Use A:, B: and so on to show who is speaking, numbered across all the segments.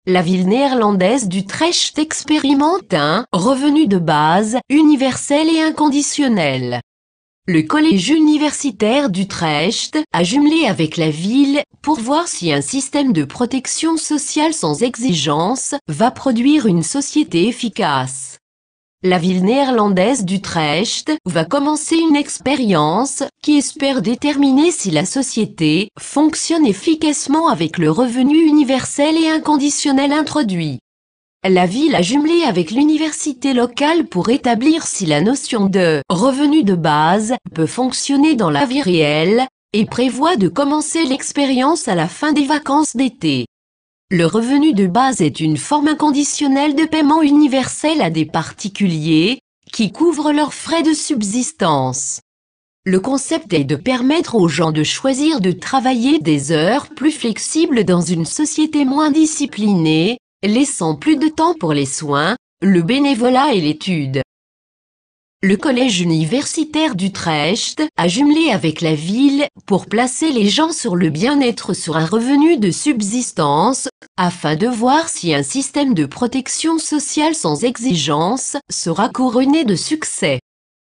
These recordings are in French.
A: La ville néerlandaise d'Utrecht expérimente un revenu de base universel et inconditionnel. Le collège universitaire d'Utrecht a jumelé avec la ville pour voir si un système de protection sociale sans exigence va produire une société efficace. La ville néerlandaise d'Utrecht va commencer une expérience qui espère déterminer si la société fonctionne efficacement avec le revenu universel et inconditionnel introduit. La ville a jumelé avec l'université locale pour établir si la notion de revenu de base peut fonctionner dans la vie réelle et prévoit de commencer l'expérience à la fin des vacances d'été. Le revenu de base est une forme inconditionnelle de paiement universel à des particuliers qui couvrent leurs frais de subsistance. Le concept est de permettre aux gens de choisir de travailler des heures plus flexibles dans une société moins disciplinée, laissant plus de temps pour les soins, le bénévolat et l'étude. Le collège universitaire d'Utrecht a jumelé avec la ville pour placer les gens sur le bien-être sur un revenu de subsistance, afin de voir si un système de protection sociale sans exigence sera couronné de succès.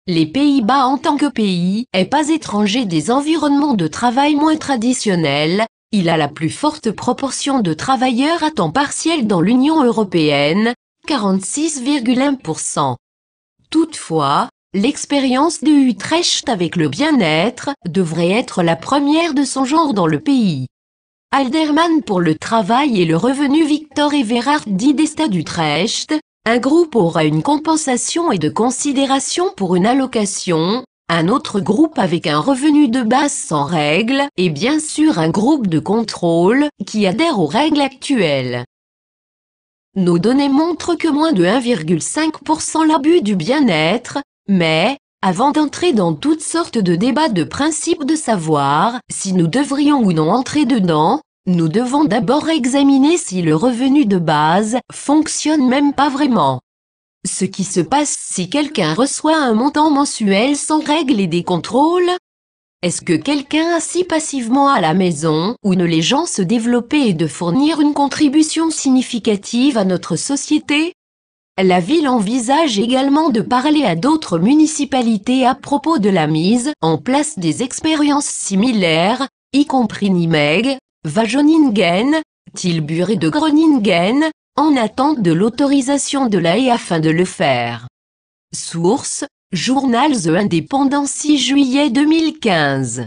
A: Les Pays-Bas en tant que pays est pas étranger des environnements de travail moins traditionnels, il a la plus forte proportion de travailleurs à temps partiel dans l'Union européenne, 46,1%. Toutefois, l'expérience de Utrecht avec le bien-être devrait être la première de son genre dans le pays. Alderman pour le travail et le revenu Victor Everhard Didesta d'Utrecht, un groupe aura une compensation et de considération pour une allocation, un autre groupe avec un revenu de base sans règles et bien sûr un groupe de contrôle qui adhère aux règles actuelles. Nos données montrent que moins de 1,5% l'abus du bien-être, mais, avant d'entrer dans toutes sortes de débats de principe de savoir si nous devrions ou non entrer dedans, nous devons d'abord examiner si le revenu de base fonctionne même pas vraiment. Ce qui se passe si quelqu'un reçoit un montant mensuel sans règles et des contrôles? Est-ce que quelqu'un assis passivement à la maison ou ne les gens se développer et de fournir une contribution significative à notre société? La ville envisage également de parler à d'autres municipalités à propos de la mise en place des expériences similaires, y compris Nijmegen, Wageningen, Tilburg et de Groningen, en attente de l'autorisation de la haie afin de le faire. Source: Journal The Independent 6 juillet 2015.